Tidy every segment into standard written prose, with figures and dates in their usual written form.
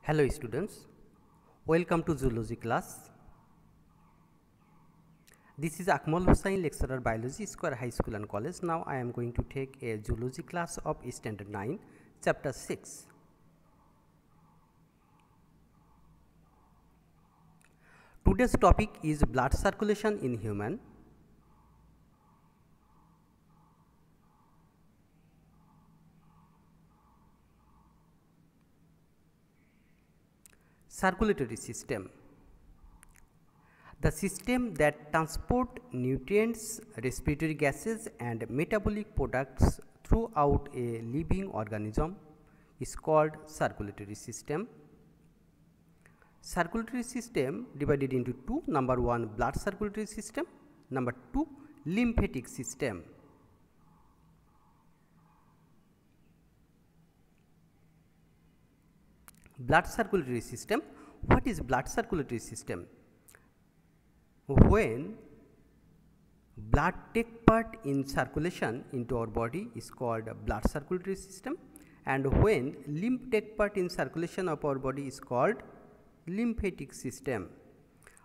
Hello students, welcome to Zoology class. This is Akmal Hussain, lecturer Biology, Square High School and College. Now I am going to take a Zoology class of Standard 9, Chapter 6. Today's topic is blood circulation in human. Circulatory system. The system that transport nutrients, respiratory gases and metabolic products throughout a living organism is called circulatory system. Circulatory system divided into two. Number 1, blood circulatory system. Number 2, lymphatic system. Blood circulatory system. What is blood circulatory system? When blood take part in circulation into our body is called blood circulatory system, and when lymph take part in circulation of our body is called lymphatic system.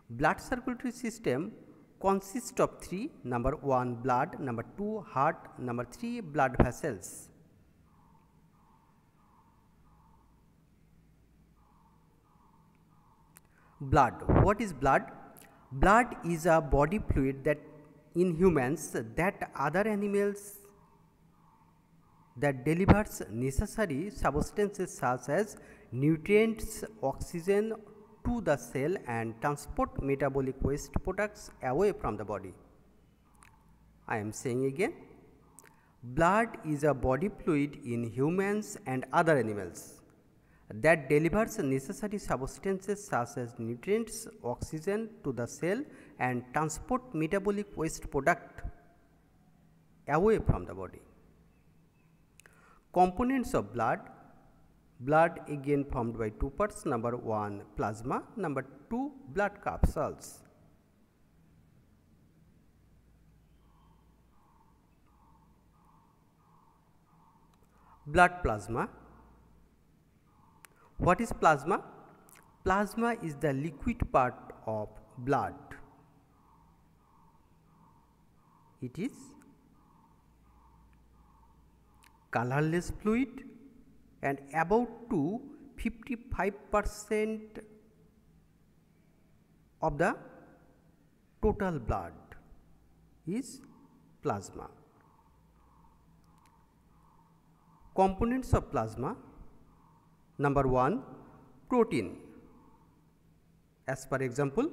Blood circulatory system consists of three. Number 1, blood. Number 2, heart. Number 3, blood vessels. Blood. What is blood? Blood is a body fluid that in humans that other animals that delivers necessary substances such as nutrients, oxygen to the cell and transport metabolic waste products away from the body. I am saying again, blood is a body fluid in humans and other animals that delivers necessary substances such as nutrients, oxygen to the cell and transport metabolic waste product away from the body. Components of blood. Blood again formed by two parts. Number 1, plasma. Number 2, blood capsules. Blood plasma. What is plasma? Plasma is the liquid part of blood. It is colorless fluid and about to 55% of the total blood is plasma. Components of plasma. Number 1, protein. As per example,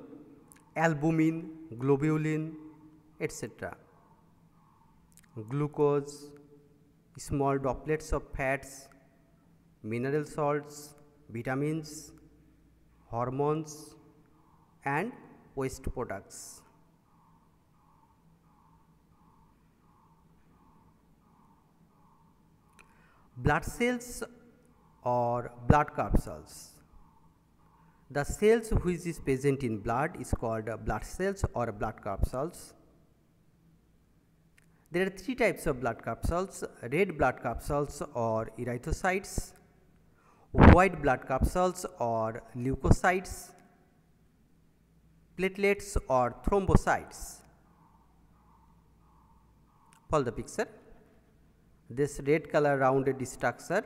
albumin, globulin, etc. Glucose, small droplets of fats, mineral salts, vitamins, hormones and waste products. Blood cells or blood capsules. The cells which is present in blood is called blood cells or blood capsules. There are three types of blood capsules: red blood capsules or erythrocytes, white blood capsules or leukocytes, platelets or thrombocytes. Follow the picture. This red color rounded structure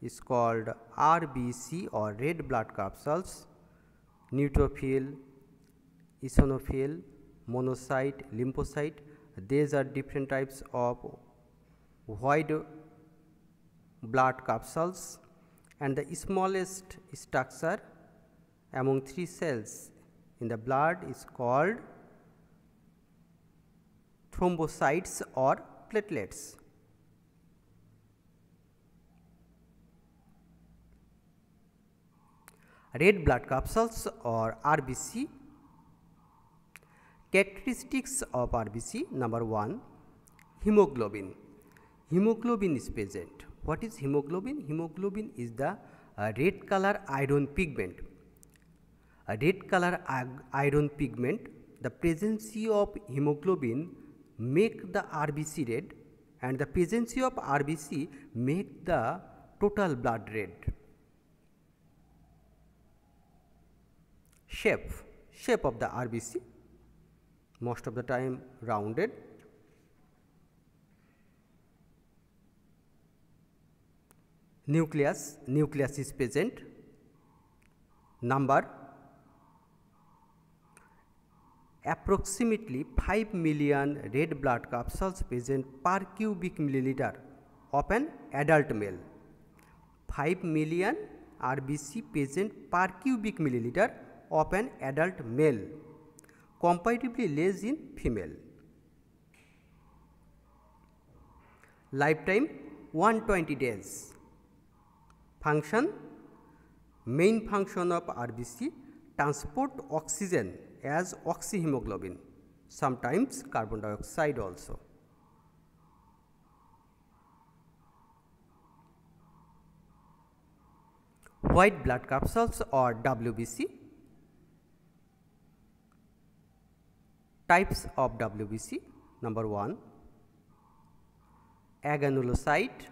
is called RBC or red blood capsules. Neutrophil, eosinophil, monocyte, lymphocyte. These are different types of white blood capsules, and the smallest structure among three cells in the blood is called thrombocytes or platelets. Red blood capsules or RBC. Characteristics of RBC. Number 1, hemoglobin. Hemoglobin is present. What is hemoglobin? Hemoglobin is the red color iron pigment. A red color iron pigment, the presence of hemoglobin make the RBC red, and the presence of RBC make the total blood red. Shape of the RBC, most of the time rounded. Nucleus is present. Number, approximately 5 million red blood capsules present per cubic milliliter of an adult male. 5 million RBC present per cubic milliliter of an adult male, comparatively less in female. Lifetime 120 days. Function, main function of RBC, transport oxygen as oxyhemoglobin, sometimes carbon dioxide also. White blood capsules or WBC. Types of WBC. Number 1, agranulocyte,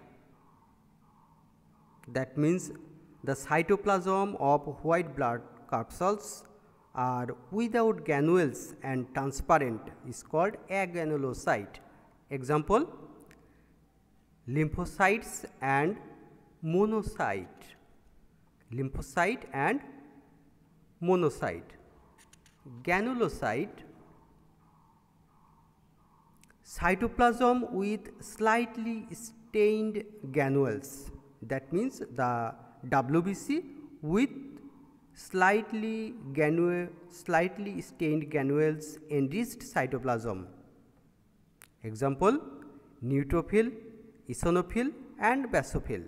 that means the cytoplasm of white blood capsules are without granules and transparent, is called agranulocyte. Example, lymphocytes and monocyte. Lymphocyte and monocyte. Granulocyte, cytoplasm with slightly stained granules, that means the WBC with slightly stained granules enriched cytoplasm. Example, neutrophil, eosinophil and basophil.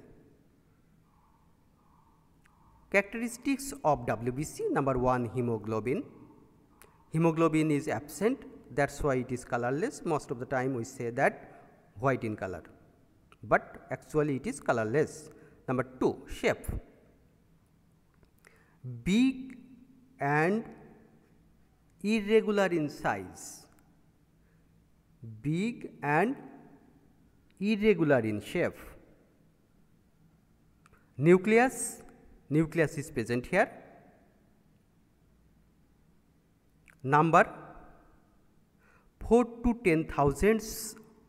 Characteristics of WBC. Number 1, hemoglobin. Hemoglobin is absent, that's why it is colorless. Most of the time we say that white in color, but actually it is colorless. Number 2, shape. Big and irregular in size. Big and irregular in shape. Nucleus is present here. Number, 4 to 10,000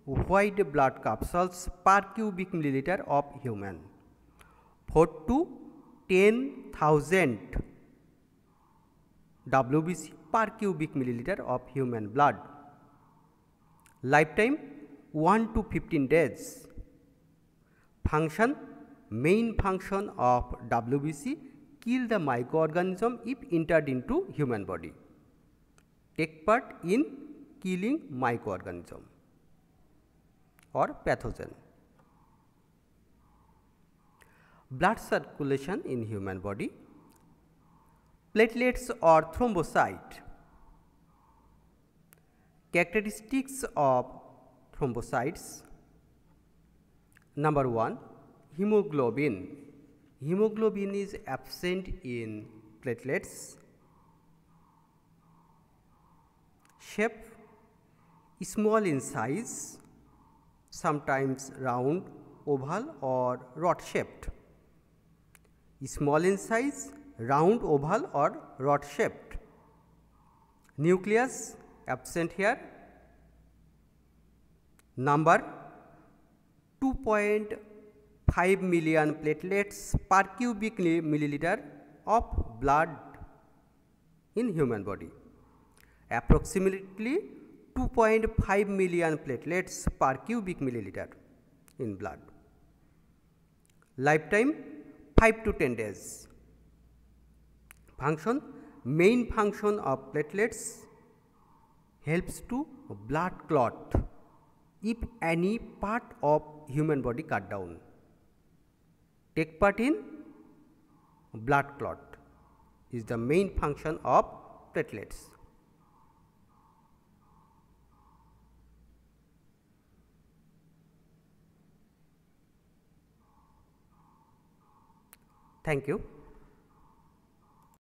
white blood capsules per cubic milliliter of human. 4 to 10,000 WBC per cubic milliliter of human blood. Lifetime 1 to 15 days. Function, main function of WBC, kill the microorganism if entered into human body. Take part in killing microorganism or pathogen. Blood circulation in human body. Platelets or thrombocyte. Characteristics of thrombocytes. Number 1, hemoglobin. Hemoglobin is absent in platelets. Shape, small in size, sometimes round, oval or rod shaped. Small in size, round, oval or rod shaped. Nucleus absent here. Number, 2.5 million platelets per cubic milliliter of blood in human body. Approximately 2.5 million platelets per cubic milliliter in blood. Lifetime 5 to 10 days. Function, main function of platelets, helps to blood clot if any part of human body cut down. Take part in blood clot is the main function of platelets. Thank you.